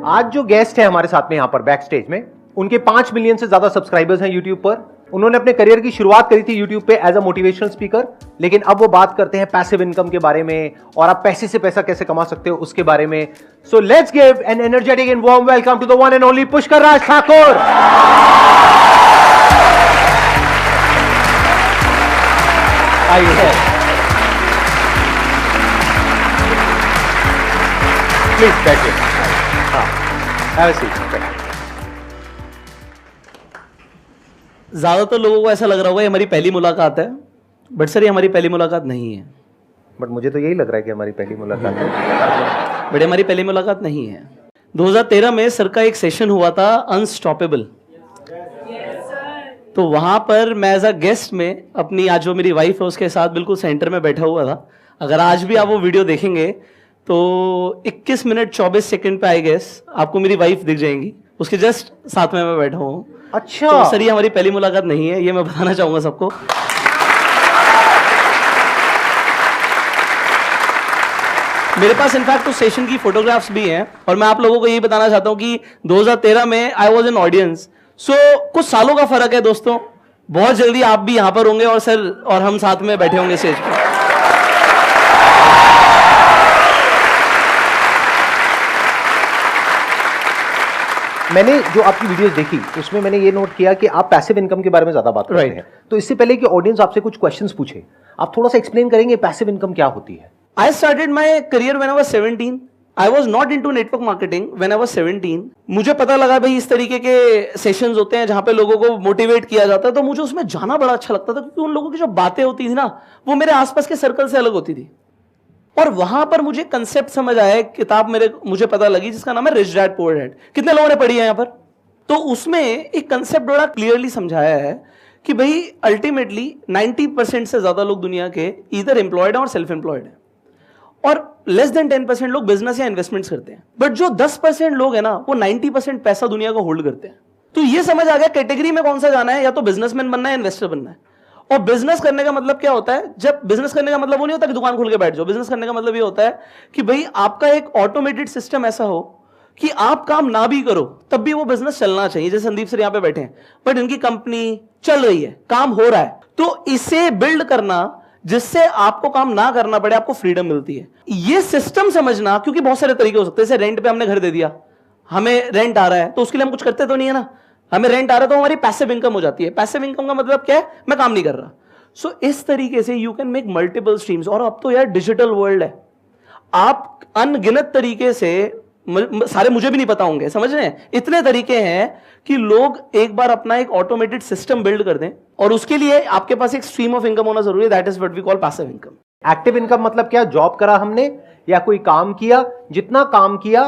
आज जो गेस्ट है हमारे साथ में यहाँ पर बैक स्टेज में, उनके 5 मिलियन से ज्यादा सब्सक्राइबर्स हैं यूट्यूब पर। उन्होंने अपने करियर की शुरुआत करी थी यूट्यूब पे एज अ मोटिवेशनल स्पीकर, लेकिन अब वो बात करते हैं पैसिव इनकम के बारे में और आप पैसे से पैसा कैसे कमा सकते हो उसके बारे में। So let's give an energetic and warm welcome to the one and only Pushkar Raj Thakur. आइए प्लीज बैठिए। हाँ, ज्यादातर लोगों को ऐसा लग रहा होगा ये हमारी पहली मुलाकात है, बट सर ये हमारी पहली मुलाकात नहीं है। बट मुझे तो यही लग रहा है कि हमारी पहली मुलाकात है। बट हमारी पहली मुलाकात नहीं है। 2013 में सर का एक सेशन हुआ था अनस्टॉपेबल, तो वहां पर मैं एज अ गेस्ट में अपनी, आज जो मेरी वाइफ है उसके साथ बिल्कुल सेंटर में बैठा हुआ था। अगर आज भी आप वो वीडियो देखेंगे तो 21 मिनट 24 सेकंड पे आई गेस आपको मेरी वाइफ दिख जाएंगी, उसके जस्ट साथ में मैं बैठा हूँ। अच्छा, तो सर ये हमारी पहली मुलाकात नहीं है, ये मैं बताना चाहूंगा सबको। मेरे पास इनफैक्ट तो सेशन की फोटोग्राफ्स भी हैं और मैं आप लोगों को यही बताना चाहता हूं कि 2013 में आई वाज एन ऑडियंस। सो कुछ सालों का फर्क है दोस्तों, बहुत जल्दी आप भी यहां पर होंगे और सर और हम साथ में बैठे होंगे स्टेज पर। मैंने जो आपकी वीडियोस देखी उसमें मैंने ये नोट किया कि आप पैसिव इनकम के बारे में ज्यादा बात करते हैं। तो इससे पहले कि ऑडियंस आपसे कुछ क्वेश्चंस पूछे, आप थोड़ा सा एक्सप्लेन करेंगे पैसिव इनकम क्या होती है? I started my career when I was 17. I was not into network marketing when I was 17. मुझे पता लगा भाई इस तरीके के सेशंस होते हैं जहां पे लोगों को मोटिवेट किया जाता है, तो मुझे उसमें जाना बड़ा अच्छा लगता था क्योंकि उन लोगों की जो बातें होती थी ना वो मेरे आसपास के सर्कल से अलग होती थी। और वहां पर मुझे कंसेप्ट समझ आया, किताब मुझे पता लगी जिसका नाम है रिच डैड पुअर डैड। कितने लोगों ने पढ़ी है यहाँ पर? तो उसमें एक कंसेप्ट बड़ा क्लियरली समझाया है कि भाई अल्टीमेटली 90% से ज्यादा लोग दुनिया के इधर एम्प्लॉयड है और सेल्फ एम्प्लॉयड है, और लेस देन 10% लोग बिजनेस या इन्वेस्टमेंट्स करते हैं। बट जो 10% लोग है ना वो 90% पैसा दुनिया का होल्ड करते हैं। तो ये समझ आ गया कैटेगरी में कौन सा जाना है, या तो बिजनेसमैन बनना है, इन्वेस्टर बनना है। और बिजनेस करने का मतलब क्या होता है? जब बिजनेस करने का मतलब वो नहीं होता कि दुकान खोल के बैठ जाओ। बिजनेस करने का मतलब ये होता है कि भाई आपका एक ऑटोमेटेड सिस्टम ऐसा हो कि आप काम ना भी करो तब भी वो बिजनेस चलना चाहिए। जैसे संदीप सर यहां पे बैठे हैं, बट इनकी कंपनी चल रही है, काम हो रहा है, तो इसे बिल्ड करना जिससे आपको काम ना करना पड़े, आपको फ्रीडम मिलती है। ये सिस्टम समझना, क्योंकि बहुत सारे तरीके हो सकते हैं। जैसे रेंट पे हमने घर दे दिया, हमें रेंट आ रहा है, तो उसके लिए हम कुछ करते तो नहीं है ना, हमें रेंट आ रहा है तो हमारी पैसिव इनकम हो जाती है। पैसिव इनकम का मतलब क्या है? मैं काम नहीं कर रहा। सो इस तरीके से you can make multiple streams. और अब तो यार डिजिटल वर्ल्ड है, आप अनगिनत तरीके से, सारे मुझे भी नहीं पता होंगे, समझ रहे हैं, इतने तरीके हैं कि लोग एक बार अपना एक ऑटोमेटेड सिस्टम बिल्ड कर दें, और उसके लिए आपके पास एक स्ट्रीम ऑफ इनकम होना जरूरी है। That is what we call passive income. Active income मतलब क्या? जॉब करा हमने या कोई काम किया, जितना काम किया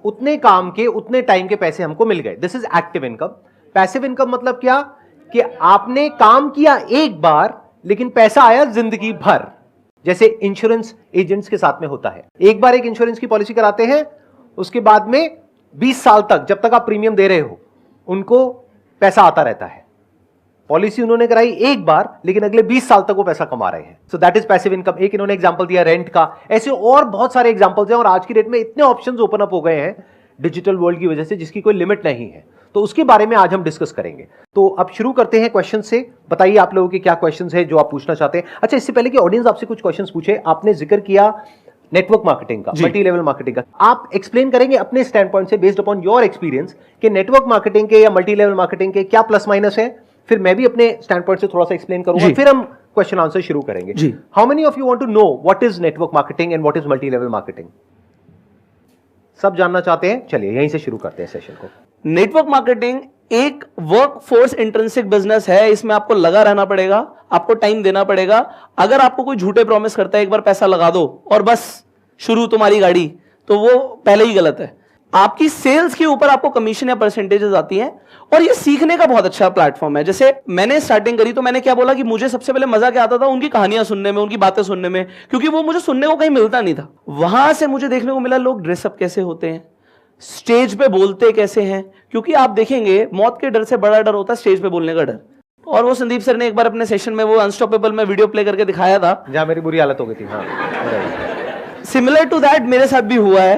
उतने काम के उतने टाइम के पैसे हमको मिल गए, this is active income. Passive income मतलब क्या कि आपने काम किया एक बार लेकिन पैसा आया जिंदगी भर। जैसे इंश्योरेंस एजेंट्स के साथ में होता है, एक बार एक इंश्योरेंस की पॉलिसी कराते हैं, उसके बाद में 20 साल तक जब तक आप प्रीमियम दे रहे हो उनको पैसा आता रहता है। पॉलिसी उन्होंने कराई एक बार लेकिन अगले 20 साल तक वो पैसा कमा रहे हैं। So that is passive income. एक इन्होंने एग्जांपल दिया रेंट का, ऐसे और बहुत सारे एग्जांपल्स हैं। और आज की डेट में इतने ऑप्शंस ओपन अप हो गए हैं डिजिटल वर्ल्ड की वजह से जिसकी कोई लिमिट नहीं है। तो उसके बारे में आज हम डिस्कस करेंगे। तो अब शुरू करते हैं क्वेश्चन से। बताइए आप लोगों के क्या क्वेश्चंस हैं जो आप पूछना चाहते हैं। अच्छा, इससे पहले कि ऑडियंस आपसे कुछ क्वेश्चंस पूछे, आपने जिक्र किया नेटवर्क मार्केटिंग का, मल्टी लेवल मार्केटिंग का। आप एक्सप्लेन करेंगे अपने स्टैंड पॉइंट से, बेस्ड अपॉन योर एक्सपीरियंस, कि नेटवर्क मार्केटिंग के या मल्टी लेवल मार्केटिंग के क्या प्लस माइनस है। फिर मैं भी अपने स्टैंड पॉइंट से थोड़ा सा एक्सप्लेन करूंगा, फिर हम क्वेश्चन आंसर शुरू करेंगे। How many of you want to know what is network marketing and what is multi level marketing? सब जानना चाहते हैं? चलिए यहीं से शुरू करते हैं सेशन को। नेटवर्क मार्केटिंग एक वर्क फोर्स इंट्रिंसिक बिजनेस है। इसमें आपको लगा रहना पड़ेगा, आपको टाइम देना पड़ेगा। अगर आपको कोई झूठे प्रॉमिस करता है एक बार पैसा लगा दो और बस शुरू तुम्हारी गाड़ी, तो वो पहले ही गलत है। आपकी सेल्स के ऊपर आपको कमीशन या परसेंटेजेस आती हैं, और ये सीखने का बहुत अच्छा प्लेटफॉर्म है। जैसे मैंने स्टार्टिंग करी तो मैंने क्या बोला कि मुझे सबसे पहले मजा क्या आता था? उनकी कहानियां सुनने में, उनकी बातें सुनने में, क्योंकि वो मुझे सुनने को कहीं मिलता नहीं था। वहां से मुझे देखने को मिला लोग ड्रेसअप कैसे होते हैं, स्टेज पे बोलते कैसे हैं, क्योंकि आप देखेंगे मौत के डर से बड़ा डर होता है स्टेज पे बोलने का डर। और वो संदीप सर ने एक बार अपने सेशन में वो अनस्टॉपेबल में वीडियो प्ले करके दिखाया था, जहां मेरी बुरी हालत हो गई थी। हाँ, सिमिलर टू दैट मेरे साथ भी हुआ है।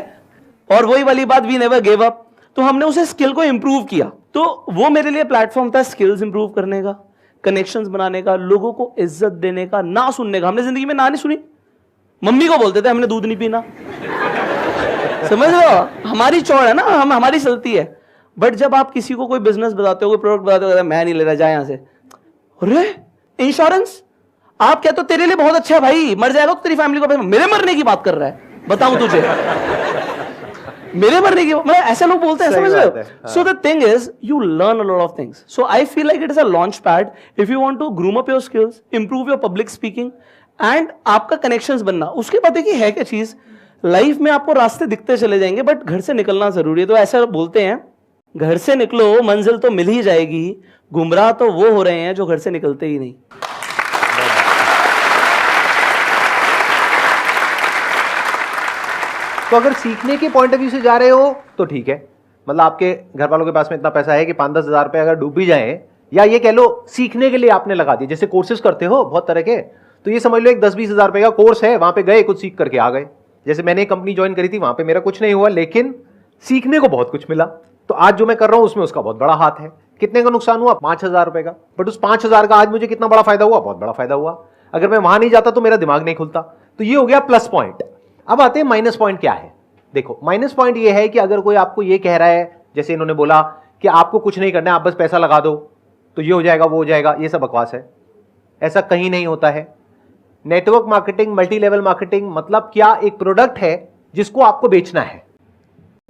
और वही वाली बात, वी नेवर गिव अप। तो हमने उसे स्किल को इंप्रूव किया। तो वो मेरे लिए प्लेटफॉर्म था स्किल्स इंप्रूव करने का, कनेक्शंस बनाने का, लोगों को इज्जत देने का, ना सुनने का। हमने जिंदगी में ना नहीं सुनी। मम्मी को बोलते थे हमने दूध नहीं पीना, समझ रहे हो, हमारी चौड़ है ना, हमारी चलती है। बट जब आप किसी को कोई बिजनेस बताते हो, कोई प्रोडक्ट बताते हो, मैं नहीं ले रहा, जा यहां से। अरे इंश्योरेंस, आप कहते हो तेरे लिए बहुत अच्छा है भाई, मर जाएगा तो तेरी फैमिली को, मेरे मरने की बात कर रहा है, बताऊं तुझे मेरे मरने की, मतलब ऐसे लोग बोलते हैं, समझ रहे हो। So the thing is you learn a lot of things. So I feel like it is a launch pad if you want to groom up your skills, improve your public speaking and आपका connections बनना। उसके बाद देखिए है क्या चीज, life में आपको रास्ते दिखते चले जाएंगे, बट घर से निकलना जरूरी है। तो ऐसा बोलते हैं, घर से निकलो मंजिल तो मिल ही जाएगी, गुमराह तो वो हो रहे हैं जो घर से निकलते ही नहीं। तो अगर सीखने के पॉइंट ऑफ व्यू से जा रहे हो तो ठीक है, मतलब आपके घर वालों के पास में इतना पैसा है कि 5-10 हज़ार रुपए अगर डूब भी जाए, या ये कह लो सीखने के लिए आपने लगा दिया, जैसे कोर्सेज करते हो बहुत तरह के, तो ये समझ लो एक 10-20 हज़ार रुपए का कोर्स है, वहां पे गए, कुछ सीख करके आ गए। जैसे मैंने एक कंपनी ज्वाइन करी थी, वहां पे मेरा कुछ नहीं हुआ, लेकिन सीखने को बहुत कुछ मिला। तो आज जो मैं कर रहा हूं उसमें उसका बहुत बड़ा हाथ है। कितने का नुकसान हुआ? 5,000 रुपए का, बट उस 5,000 का आज मुझे कितना बड़ा फायदा हुआ? बहुत बड़ा फायदा हुआ। अगर मैं वहां नहीं जाता तो मेरा दिमाग नहीं खुलता। तो ये हो गया प्लस पॉइंट। अब आते हैं माइनस पॉइंट क्या है। देखो माइनस पॉइंट ये है कि अगर कोई आपको ये कह रहा है, जैसे इन्होंने बोला कि आपको कुछ नहीं करना है, आप बस पैसा लगा दो तो ये हो जाएगा वो हो जाएगा, ये सब बकवास है, ऐसा कहीं नहीं होता है। Network marketing, multi level marketing मतलब क्या? एक प्रोडक्ट है जिसको आपको बेचना है।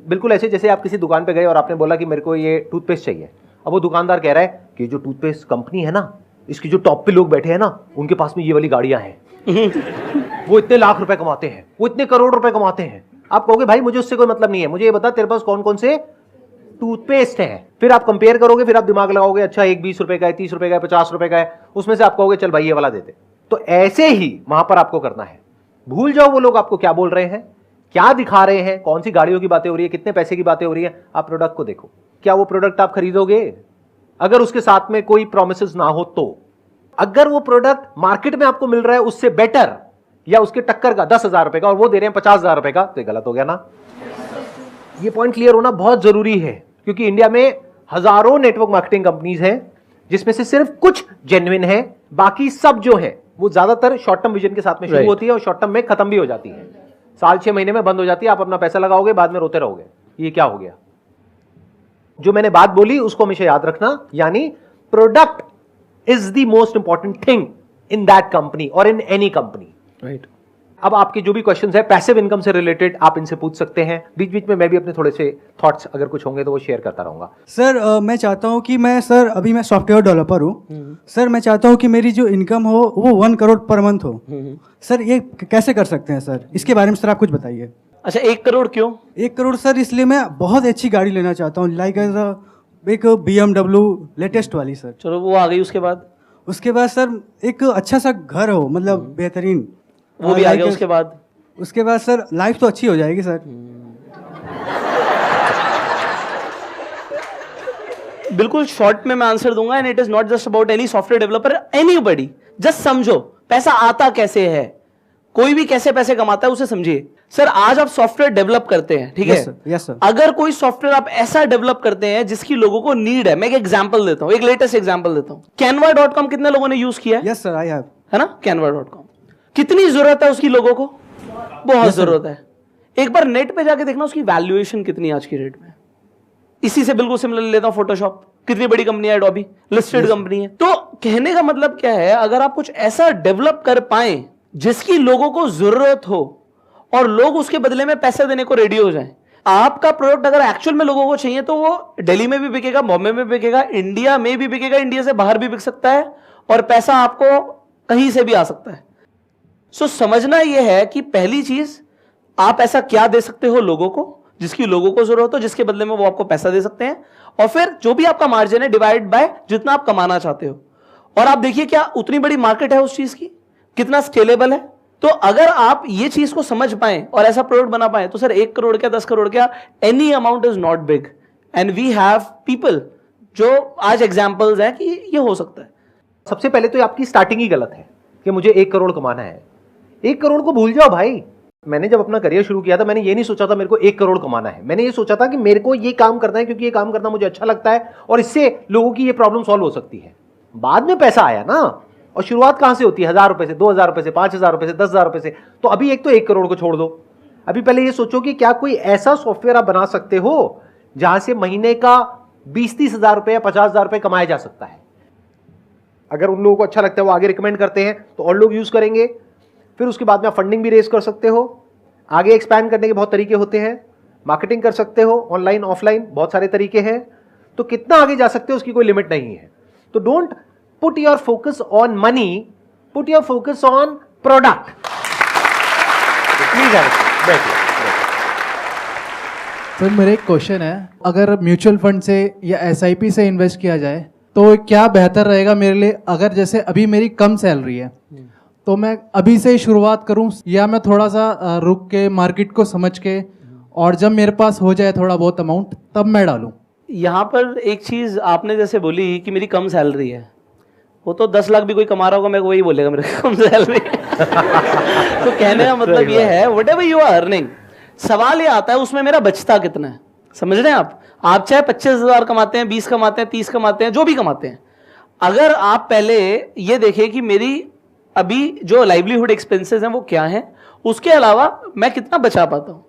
बिल्कुल ऐसे जैसे आप किसी दुकान पे गए और आपने बोला कि मेरे को ये टूथपेस्ट चाहिए। अब वो दुकानदार कह रहा है कि जो टूथपेस्ट कंपनी है ना, इसकी जो टॉप पे लोग बैठे हैं ना, उनके पास में ये वाली गाड़ियां हैं वो इतने लाख रुपए कमाते हैं, वो इतने करोड़ रुपए कमाते हैं। आप कहोगे भाई मुझे उससे कोई मतलब नहीं है, मुझे ये बता तेरे पास कौन कौन से टूथपेस्ट हैं। फिर आप कंपेयर करोगे, फिर आप दिमाग लगाओगे, अच्छा एक 20 रुपए का है, 30 रुपए का है, 50 रुपए का है, उसमें से आप कहोगे चल भाई ये वाला देते। तो ऐसे ही वहां पर आपको करना है। भूल जाओ वो लोग आपको क्या बोल रहे हैं, क्या दिखा रहे हैं, कौन सी गाड़ियों की बातें हो रही है, कितने पैसे की बातें हो रही है। आप प्रोडक्ट को देखो, क्या वो प्रोडक्ट आप खरीदोगे? अगर उसके साथ में कोई प्रोमिसेस ना हो तो। अगर वो प्रोडक्ट मार्केट में आपको मिल रहा है उससे बेटर या उसके टक्कर का 10,000 रुपए का और वो दे रहे हैं 50,000 रुपए का, तो ये गलत हो गया ना। ये पॉइंट क्लियर होना बहुत जरूरी है, क्योंकि इंडिया में हजारों नेटवर्क मार्केटिंग कंपनीज हैं जिसमें से सिर्फ कुछ जेन्युइन है, बाकी सब जो है वो ज्यादातर शॉर्ट टर्म विजन के साथ में शुरू होती है और शॉर्ट टर्म में खत्म भी हो जाती है, साल 6 महीने में बंद हो जाती है। आप अपना पैसा लगाओगे, बाद में रोते रहोगे ये क्या हो गया। जो मैंने बात बोली उसको हमेशा याद रखना, यानी product is the most important thing in that company और इन एनी कंपनी, राइट। अब आपके जो भी क्वेश्चंस है पैसिव इनकम से रिलेटेड आप इनसे पूछ सकते हैं। बीच बीच में मैं भी अपने थोड़े से थॉट्स अगर कुछ होंगे तो वो शेयर करता रहूंगा। सर मैं चाहता हूँ कि अभी मैं सॉफ्टवेयर डेवलपर हूँ सर, मैं चाहता हूँ कि मेरी जो इनकम हो वो 1 करोड़ पर मंथ हो। सर ये कैसे कर सकते हैं सर, इसके बारे में सर आप कुछ बताइए। अच्छा 1 करोड़ क्यों? 1 करोड़ सर इसलिए मैं बहुत अच्छी गाड़ी लेना चाहता हूँ, लाइक एक BMW लेटेस्ट वाली सर। चलो वो आ गई, उसके बाद सर एक अच्छा सा घर हो, मतलब बेहतरीन, वो भी आ गया। उसके बाद सर लाइफ तो अच्छी हो जाएगी सर। बिल्कुल शॉर्ट में मैं आंसर दूंगा, and it is not just about any software developer, anybody. Just समझो पैसा आता कैसे है, कोई भी कैसे पैसे कमाता है उसे समझिए। सर आज आप सॉफ्टवेयर डेवलप करते हैं, ठीक है? Yes sir. अगर कोई सॉफ्टवेयर आप ऐसा डेवलप करते हैं जिसकी लोगों को नीड है, मैं एक एग्जांपल देता हूं, एक लेटेस्ट एग्जांपल देता हूं। canva.com कितने लोगों ने यूज किया है? यस सर आई हैव, है ना। canva.com कितनी जरूरत है उसकी लोगों को? बहुत जरूरत है। एक बार नेट पे जाके देखना उसकी वैल्यूएशन कितनी आज की रेट में। इसी से बिल्कुल सिमिलर लेता हूं फोटोशॉप, कितनी बड़ी कंपनी है, एडोबी लिस्टेड कंपनी है। तो कहने का मतलब क्या है, अगर आप कुछ ऐसा डेवलप कर पाए जिसकी लोगों को जरूरत हो और लोग उसके बदले में पैसे देने को रेडी हो जाएं, आपका प्रोडक्ट अगर एक्चुअल में लोगों को चाहिए तो वो दिल्ली में भी बिकेगा, बॉम्बे में भी बिकेगा, इंडिया में भी बिकेगा, इंडिया से बाहर भी बिक सकता है, और पैसा आपको कहीं से भी आ सकता है। सो समझना यह है कि पहली चीज, आप ऐसा क्या दे सकते हो लोगों को जिसकी लोगों को जरूरत हो, जिसके बदले में वो आपको पैसा दे सकते हैं, और फिर जो भी आपका मार्जिन है डिवाइड बाय जितना आप कमाना चाहते हो। और आप देखिए क्या उतनी बड़ी मार्केट है उस चीज की, कितना स्केलेबल है। तो अगर आप ये चीज को समझ पाए और ऐसा प्रोडक्ट बना पाए तो सर 1 करोड़ क्या 10 करोड़ क्या, any amount is not big, and we have people जो आज एग्जांपल्स हैं कि ये हो सकता है। सबसे पहले तो आपकी स्टार्टिंग ही गलत है कि मुझे 1 करोड़ कमाना है। 1 करोड़ को भूल जाओ भाई, मैंने जब अपना करियर शुरू किया था, मैंने ये नहीं सोचा था मेरे को 1 करोड़ कमाना है। मैंने ये सोचा था कि मेरे को ये काम करना है क्योंकि ये काम करना मुझे अच्छा लगता है और इससे लोगों की ये प्रॉब्लम सॉल्व हो सकती है। बाद में पैसा आया ना, और शुरुआत कहां से होती है? 1000 रुपए से, 2000 रुपए से, 5000 रुपए से, 10,000 रुपए से। तो अभी एक तो 1 करोड़ को छोड़ दो, अभी पहले ये सोचो कि क्या कोई ऐसा सॉफ्टवेयर आप बना सकते हो जहां से महीने का 20-30 हजार रुपए या 50,000 रुपए कमाया जा सकता है। अगर उन लोगों को अच्छा लगता है, वो आगे रिकमेंड करते हैं, तो और लोग यूज करेंगे। फिर उसके बाद में आप फंडिंग भी रेज कर सकते हो। आगे एक्सपैंड करने के बहुत तरीके होते हैं, मार्केटिंग कर सकते हो, ऑनलाइन ऑफलाइन बहुत सारे तरीके हैं। तो कितना आगे जा सकते हो उसकी कोई लिमिट नहीं है। तो don't put your focus on money, put your focus on product. Please बैठिए। सर मेरा एक क्वेश्चन है, अगर म्यूचुअल फंड से या एसआईपी से इन्वेस्ट किया जाए तो क्या बेहतर रहेगा मेरे लिए? अगर जैसे अभी मेरी कम सैलरी है तो मैं अभी से ही शुरुआत करूं, या मैं थोड़ा सा रुक के मार्केट को समझ के और जब मेरे पास हो जाए थोड़ा बहुत अमाउंट तब मैं डालूं? यहाँ पर एक चीज़ आपने जैसे बोली कि मेरी कम सैलरी है, वो तो 10 लाख भी कोई कमा रहा होगा मेरे को वही बोलेगा मेरे को कम सैलरी। तो कहने का मतलब ये है whatever you are earning, सवाल ये आता है उसमें मेरा बचता कितना है। समझ रहे हैं आप चाहे 25,000 कमाते हैं, 20 कमाते हैं, 30 कमाते हैं, जो भी कमाते हैं, अगर आप पहले ये देखें कि मेरी अभी जो लाइवलीहुड एक्सपेंसेस हैं वो क्या हैं, उसके अलावा मैं कितना बचा पाता हूं।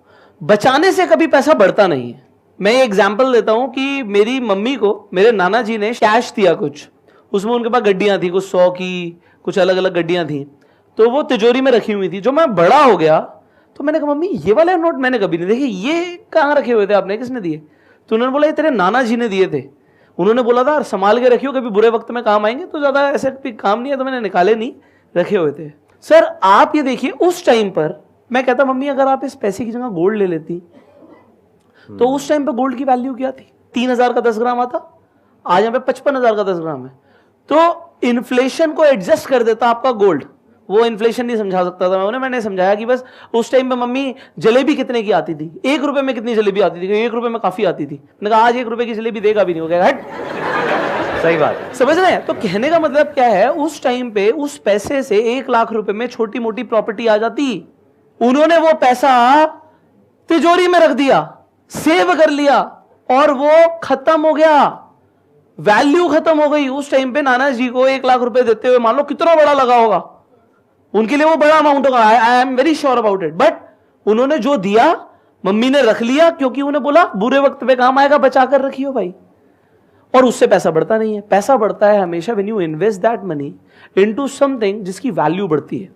बचाने से कभी पैसा बढ़ता नहीं है। मैं ये एग्जांपल देता हूं कि मेरी मम्मी को मेरे नाना जी ने कैश दिया कुछ, उसमें उनके पास गड्डियां थी, कुछ 100 की, कुछ अलग अलग गड्डियां थी, तो वो तिजोरी में रखी हुई थी। जो मैं बड़ा हो गया तो मैंने कहा मम्मी ये वाले नोट मैंने कभी नहीं देखे, ये कहाँ रखे हुए थे आपने, किसने दिए? तो उन्होंने बोला ये तेरे नाना जी ने दिए थे, उन्होंने बोला था संभाल के रखियो कभी बुरे वक्त में काम आएंगे। तो ज्यादा ऐसे काम नहीं है तो मैंने निकाले नहीं, रखे हुए थे। सर आप ये देखिए उस टाइम पर मैं कहता मम्मी अगर आप इस पैसे की जगह गोल्ड ले लेती, तो उस टाइम पर गोल्ड की वैल्यू क्या थी? 3,000 का 10 ग्राम आता, आज यहाँ पे 55,000 का 10 ग्राम है। तो इन्फ्लेशन को एडजस्ट कर देता आपका गोल्ड। वो इन्फ्लेशन नहीं समझा सकता था मैंने समझाया कि बस उस टाइम पे मम्मी जलेबी कितने की आती थी, 1 रुपए में कितनी जलेबी आती थी? 1 रुपए में काफी आती थी। मैंने कहा आज 1 रुपए की जलेबी देगा भी नहीं, हो गया हट। सही बात है, समझ रहे हैं? तो कहने का मतलब क्या है, उस टाइम पे उस पैसे से 1 लाख रुपए में छोटी मोटी प्रॉपर्टी आ जाती। उन्होंने वो पैसा तिजोरी में रख दिया, सेव कर लिया और वो खत्म हो गया, वैल्यू खत्म हो गई। उस टाइम पे नाना जी को 1 लाख रुपए देते हुए मान लो कितना बड़ा लगा होगा, उनके लिए वो बड़ा अमाउंट होगा, I am very sure about it. But उन्होंने जो दिया मम्मी ने रख लिया, क्योंकि उन्हें बोला बुरे वक्त पे काम आएगा, बचा कर रखियो भाई। और उससे पैसा बढ़ता नहीं है। पैसा बढ़ता है हमेशा when you invest that money into something जिसकी वैल्यू बढ़ती है।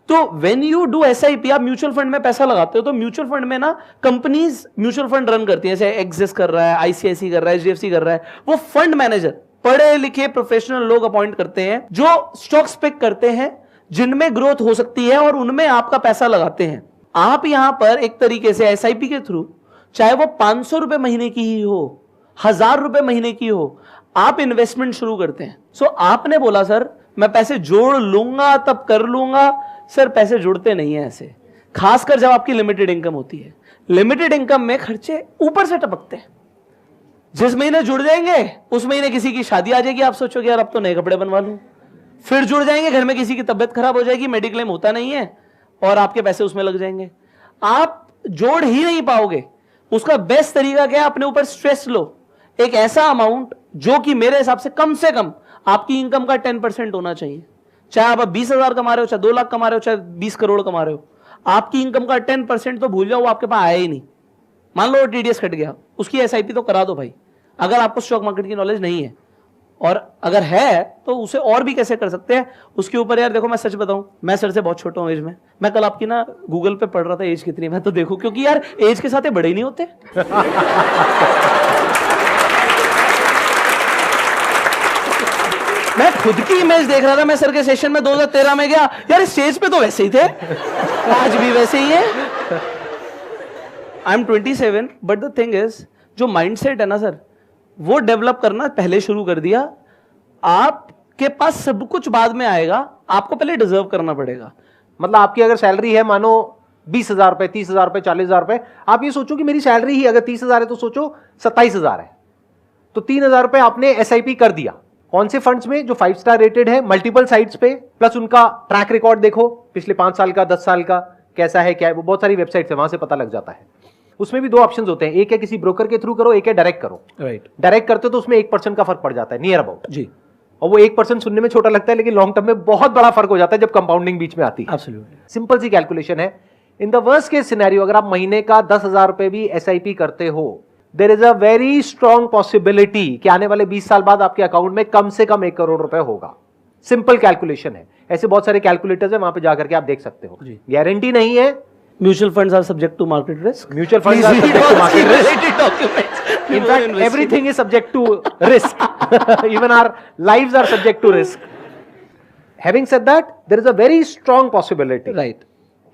तो व्हेन यू डू एसआईपी, आप म्यूचुअल फंड में पैसा लगाते हो, तो म्यूचुअल फंड में ना कंपनीज म्यूचुअल फंड रन करती है, जैसे एक्सिस कर रहा है, आईसीआईसी कर रहा है, एचडीएफसी कर रहा है। वो फंड मैनेजर पढ़े लिखे प्रोफेशनल लोग अपॉइंट करते हैं जो स्टॉक्स पिक करते हैं जिनमें ग्रोथ हो सकती है और उनमें आपका पैसा लगाते हैं। आप यहां पर एक तरीके से एसआईपी के थ्रू, चाहे वो 500 रुपए महीने की ही हो, 1000 रुपए महीने की हो, आप इन्वेस्टमेंट शुरू करते हैं। सो आपने बोला सर मैं पैसे जोड़ लूंगा तब कर लूंगा, सर पैसे जुड़ते नहीं है ऐसे, खासकर जब आपकी लिमिटेड इनकम होती है। लिमिटेड इनकम में खर्चे ऊपर से टपकते हैं। जिस महीने जुड़ जाएंगे उस महीने किसी की शादी आ जाएगी, आप सोचोगे यार अब तो नए कपड़े बनवा लूं। फिर जुड़ जाएंगे, घर में किसी की तबियत खराब हो जाएगी, मेडिक्लेम होता नहीं है और आपके पैसे उसमें लग जाएंगे। आप जोड़ ही नहीं पाओगे। उसका बेस्ट तरीका क्या है, अपने ऊपर स्ट्रेस लो, एक ऐसा अमाउंट जो कि मेरे हिसाब से कम आपकी इनकम का 10% होना चाहिए। चाहे आप 20,000 कमा रहे हो, चाहे 2 लाख कमा रहे हो, चाहे 20 करोड़ कमा रहे हो, आपकी इनकम का 10% तो भूल जाओ, वो आपके पास आया ही नहीं। मान लो टीडीएस कट गया, उसकी एसआईपी तो करा दो भाई, अगर आपको स्टॉक मार्केट की नॉलेज नहीं है। और अगर है तो उसे और भी कैसे कर सकते हैं उसके ऊपर। यार देखो मैं सच बताऊं, मैं सर से बहुत छोटा हूं एज में। मैं कल आपकी ना गूगल पे पढ़ रहा था एज कितनी, मैं तो देखो, क्योंकि यार एज के साथ बड़े ही नहीं होते। मैं खुद की इमेज देख रहा था, मैं सर के सेशन में 2013 में गया, यार स्टेज पे तो वैसे ही थे, आज भी वैसे ही है। I am 27, but the thing is जो माइंडसेट है ना सर, वो डेवलप करना पहले शुरू कर दिया। आपके पास सब कुछ बाद में आएगा, आपको पहले डिजर्व करना पड़ेगा। मतलब आपकी अगर सैलरी है मानो 20,000 रुपए, 30,000 रुपए, 40,000 रुपए, आप ये सोचो कि मेरी सैलरी ही अगर 30,000 है तो सोचो 27,000 है, तो 3,000 रुपए आपने एसआईपी कर दिया। कौन से फंड्स में? जो 5 स्टार रेटेड है, मल्टीपल साइट्स पे, प्लस उनका ट्रैक रिकॉर्ड देखो, पिछले 5 साल का, 10 साल का, कैसा है क्या है, वो बहुत सारी वेबसाइट है, वहां से पता लग जाता है। उसमें भी दो ऑप्शंस होते हैं, एक है किसी ब्रोकर के थ्रू करो, एक है डायरेक्ट करो। राइट, डायरेक्ट करते हो तो उसमें 1% का फर्क पड़ जाता है, नियर अबाउट जी, और वो 1% सुनने में छोटा लगता है, लेकिन लॉन्ग टर्म में बहुत बड़ा फर्क हो जाता है जब कंपाउंडिंग बीच में आती है। एब्सोल्युटली। सिंपल सी कैलकुलेशन है। In the worst case scenario, अगर आप महीने का 10,000 रुपए भी SIP करते हो, there is a very strong possibility कि आने वाले 20 साल बाद आपके अकाउंट में कम से कम 1 करोड़ रुपए होगा। सिंपल कैलकुलेशन है। ऐसे बहुत सारे कैलकुलेटर्स हैं, वहां पे जाकर के आप देख सकते हो। गारंटी नहीं है। Mutual funds are subject to market risk. Mutual funds are subject to market risk. In fact, everything is subject to risk. Even our lives are subject to risk. Having said that, there is a very strong possibility. Right,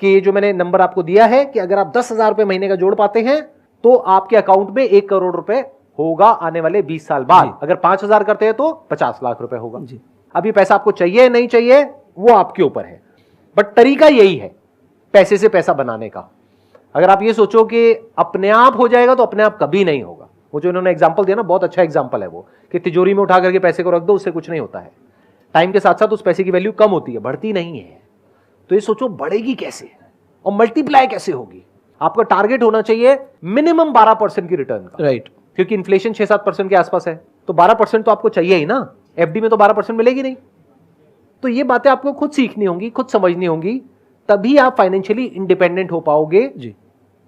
कि ये जो मैंने number आपको दिया है कि अगर आप 10,000 रुपए महीने का जोड़ पाते हैं तो आपके अकाउंट में 1 करोड़ रुपए होगा आने वाले 20 साल बाद। अगर 5,000 करते हैं तो 50 लाख रुपए होगा। जी। अब ये पैसा आपको चाहिए नहीं चाहिए वो आपके ऊपर है, बट तरीका यही है पैसे से पैसा बनाने का। अगर आप ये सोचो कि अपने आप हो जाएगा तो अपने आप कभी नहीं होगा। वो जो इन्होंने एग्जांपल दिया ना, बहुत अच्छा एग्जांपल है वो, कि तिजोरी में उठा करके पैसे को रख दो, उससे कुछ नहीं होता है। टाइम के साथ साथ उस पैसे की वैल्यू कम होती है, बढ़ती नहीं है। तो ये सोचो बढ़ेगी कैसे और मल्टीप्लाई कैसे होगी। आपका टारगेट होना चाहिए मिनिमम 12% की रिटर्न का। राइट, क्योंकि इन्फ्लेशन 6-7% के आसपास है, तो 12% तो आपको चाहिए ही ना। FD में तो 12% मिलेगी नहीं। तो ये बातें आपको खुद सीखनी होंगी, खुद समझनी होंगी, तभी आप फाइनेंशियली इंडिपेंडेंट हो पाओगे जी,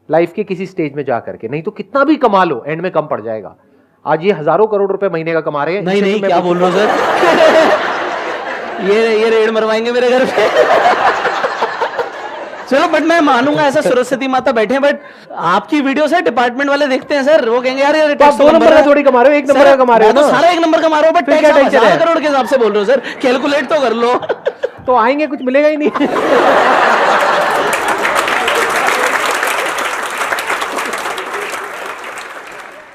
लाइफ के किसी स्टेज में जाकर के। नहीं तो कितना भी कमा लो, एंड में कम पड़ जाएगा। आज ये हजारों करोड़ रुपए महीने का कमा रहे हैं। नहीं इससे नहीं, तो मैं क्या बोल रहे हो सर? ये रेड मरवाएंगे मेरे घर पे। चलो, बट मैं मानूंगा ऐसा सरस्वती माता बैठे हैं, बट आपकी वीडियो से डिपार्टमेंट वाले देखते हैं सर, वो कहेंगे यार ये तो आप 2 नंबर का थोड़ी कमा रहे हो, 1 नंबर का कमा रहे हो तो ना। सारा 1 नंबर कमा रहे हो, बट फिर क्या टैक्स टेंशन है? 1000 करोड़ के हिसाब से बोल रहे हो सर, कैलकुलेट तो कर लो। तो आएंगे, कुछ मिलेगा ही नहीं।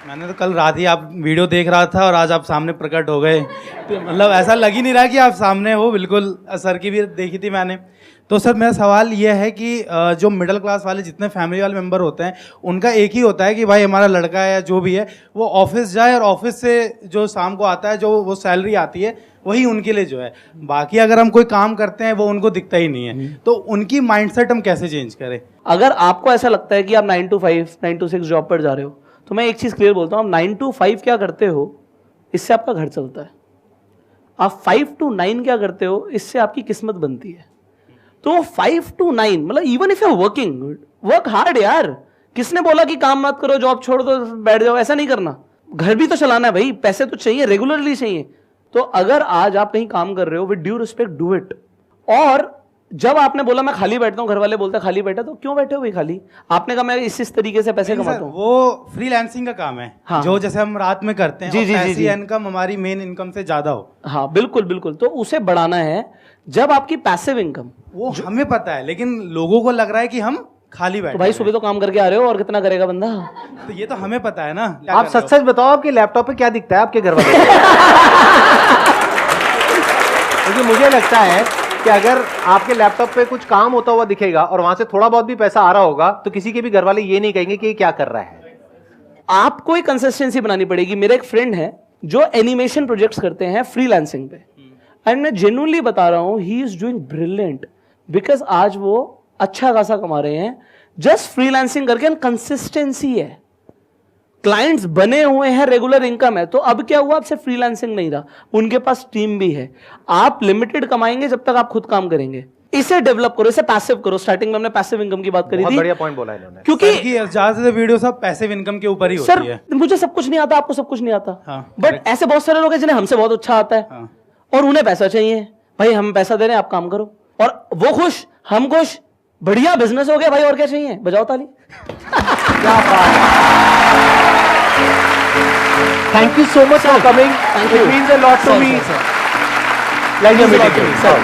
मैंने तो कल रात ही आप वीडियो देख रहा था और आज आप सामने प्रकट हो गए, तो मतलब ऐसा लग ही नहीं रहा कि आप सामने हो। बिल्कुल, सर की भी देखी थी मैंने। तो सर मेरा सवाल ये है कि जो मिडिल क्लास वाले जितने फैमिली वाले मेंबर होते हैं, उनका एक ही होता है कि भाई हमारा लड़का है या जो भी है वो ऑफिस जाए और ऑफिस से जो शाम को आता है, जो वो सैलरी आती है वही उनके लिए जो है। बाकी अगर हम कोई काम करते हैं वो उनको दिखता ही नहीं है। तो उनकी माइंडसेट हम कैसे चेंज करें? अगर आपको ऐसा लगता है कि आप 9 to 5, 9 to 6 जॉब पर जा रहे हो, तो मैं एक चीज क्लियर बोलता हूँ, आप 9 to 5 क्या करते हो, इससे आपका घर चलता है। आप 5 to 9 क्या करते हो, इससे आपकी किस्मत बनती है। तो 5 to 9 मतलब even if you are working, work hard यार। किसने बोला कि काम मत करो, जॉब छोड़ दो, बैठ जाओ? ऐसा नहीं करना। घर भी तो चलाना है भाई, पैसे तो चाहिए, रेगुलरली चाहिए। तो अगर आज आप कहीं काम कर रहे हो, with due respect do it. और जब आपने बोला मैं खाली बैठता हूं, घर वाले बोलते खाली बैठा, तो क्यों बैठे हो भाई खाली? आपने कहा मैं इस तरीके से पैसे कमाता हूं। वो फ्रीलांसिंग का काम है। हाँ। जो जैसे हम रात में करते हैं, जी, जी, जी, जी। इनकम हमारी मेन इनकम से ज्यादा हो। हाँ बिल्कुल बिल्कुल, तो उसे बढ़ाना है। जब आपकी पैसिव इनकम, वो हमें पता है, लेकिन लोगों को लग रहा है कि हम खाली बैठे तो भाई हैं। सुबह तो काम करके आ रहे हो, और कितना करेगा बंदा? तो ये तो हमें पता है ना। आप सच सच बताओ, आपके लैपटॉप पे क्या दिखता है आपके घर वाले? क्योंकि मुझे लगता है कि अगर आपके लैपटॉप पे कुछ काम होता हुआ दिखेगा और वहां से थोड़ा बहुत भी पैसा आ रहा होगा, तो किसी के भी घर वाले ये नहीं कहेंगे कि ये क्या कर रहा है। आपको एक कंसिस्टेंसी बनानी पड़ेगी। मेरा एक फ्रेंड है जो एनिमेशन प्रोजेक्ट्स करते हैं फ्रीलांसिंग पे, एंड मैं जेन्युइनली बता रहा हूं, he is doing brilliant, because आज वो अच्छा खासा कमा रहे हैं जस्ट फ्रीलांसिंग करके। कंसिस्टेंसी है, क्लाइंट्स बने हुए हैं, रेगुलर इनकम है। तो अब क्या हुआ, अब सिर्फ फ्रीलांसिंग नहीं रहा, उनके पास टीम भी है। आप लिमिटेड कमाएंगे जब तक आप खुद काम करेंगे। इसे डेवलप करो, इसे पैसिव करो। स्टार्टिंग में हमने पैसिव इनकम की बात करी बहुत थी, बढ़िया पॉइंट बोला इन्होंने। क्योंकि ज्यादातर वीडियो सब पैसिव इनकम के ऊपर ही सर होती है। मुझे सब कुछ नहीं आता, आपको सब कुछ नहीं आता, हाँ, बट ऐसे बहुत सारे लोग हैं जिन्हें हमसे बहुत अच्छा आता है। हाँ। और उन्हें पैसा चाहिए, भाई हम पैसा दे रहे हैं, आप काम करो, और वो खुश, हम खुश, बढ़िया बिजनेस हो गया भाई। और क्या चाहिए? बजाओ ताली। क्या बात है। Thank you so much for coming. Thank It you. means a lot to Sir, me. sir, Pleasure Means a lot meeting to you. me, sir.